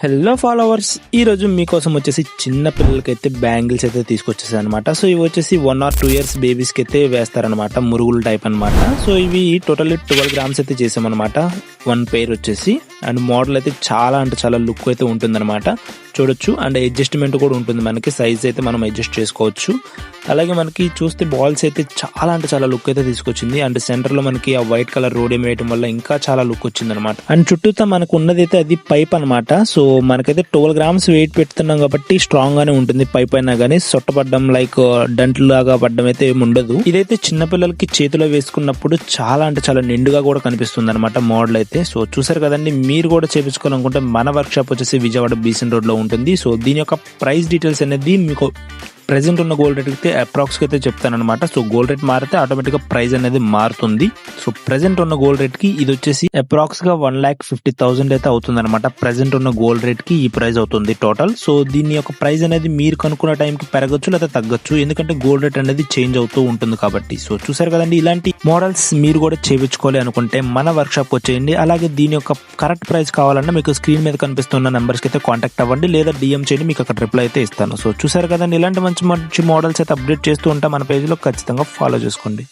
Hello followers, ఈ రోజు మీకోసం వచ్చేసి చిన్న పిల్లలకైతే బ్యాంగిల్స్ అయితే తీసుకొచ్చేసాయి అనమాట. సో ఇవి వచ్చేసి 1 or 2 years బేబీస్ కి అయితే వేస్తారనమాట, మురుగులు టైప్ అనమాట. సో ఇవి టోటల్లీ 12 grams అయితే చేసామన్నమాట, 1 pair వచ్చేసి. అండ్ మోడల్ అయితే చాలా అంటే చాలా లుక్ అయితే ఉంటుందన్నమాట, చూడొచ్చు. అండ్ అడ్జస్ట్మెంట్ కూడా ఉంటుంది, మనకి సైజ్ అయితే మనం అడ్జస్ట్ చేసుకోవచ్చు. అలాగే మనకి చూస్తే బాల్స్ అయితే చాలా అంటే చాలా లుక్ అయితే తీసుకొచ్చింది. అండ్ సెంటర్ లో మనకి ఆ వైట్ కలర్ రోడియం వేయడం వల్ల ఇంకా చాలా లుక్ వచ్చింది అనమాట. అండ్ చుట్టూతో మనకు ఉన్నది అయితే అది పైప్ అనమాట. సో మనకైతే 12 grams వెయిట్ పెడుతున్నాం కాబట్టి స్ట్రాంగ్ గానే ఉంటుంది. పైప్ అయినా కానీ సొట్టపడ్డం లైక్ డంట్లు లాగా పడ్డం అయితే ఏమి ఉండదు. ఇదైతే చిన్న పిల్లలకి చేతిలో వేసుకున్నప్పుడు చాలా అంటే చాలా నిండుగా కూడా కనిపిస్తుంది అనమాట మోడల్ అయితే. సో చూసారు కదండి, మీరు కూడా చేపించుకోవాలనుకుంటే మన వర్క్ షాప్ వచ్చేసి విజయవాడ బీసెన్ రోడ్ లో ఉంటుంది. సో దీని యొక్క ప్రైస్ డీటెయిల్స్ అనేది మీకు ప్రెసెంట్ ఉన్న గోల్డ్ రేట్ అయితే అప్రాక్స్ అయితే చెప్తాను అనమాట. సో గోల్డ్ రేట్ మారితే ఆటోమేటిక్ గా ప్రైస్ అనేది మారుతుంది. సో ప్రెసెంట్ ఉన్న గోల్డ్ రేట్ కి ఇది వచ్చేసి అప్రాక్స్ గా 1,50,000 అయితే అవుతుంది అనమాట. ప్రెసెంట్ ఉన్న గోల్డ్ రేట్ కి ఈ ప్రైస్ అవుతుంది టోటల్. సో దీని యొక్క ప్రైస్ అనేది మీరు కనుక్కున్న టైం కి పెరగచ్చు లేదా తగ్గచ్చు, ఎందుకంటే గోల్డ్ రేట్ అనేది చేంజ్ అవుతూ ఉంటుంది కాబట్టి. సో చూసారు కదండి, ఇలాంటి మోడల్స్ మీరు కూడా చేయించుకోవాలి అనుకుంటే మన వర్క్ షాప్ వచ్చేయండి. అలాగే దీని యొక్క కరెక్ట్ ప్రైస్ కావాలన్నా మీకు స్క్రీన్ మీద కనిపిస్తున్న నెంబర్స్ కి అయితే కాంటాక్ట్ అవ్వండి, లేదా డిఎం చేయండి, మీకు అక్కడ రిప్లై అయితే ఇస్తాను. సో చూసారు కదండి, ఇలాంటి మంచి మంచి మోడల్స్ అయితే అప్డేట్ చేస్తూ ఉంటాం మన పేజ్ లో, ఖచ్చితంగా ఫాలో చేసుకోండి.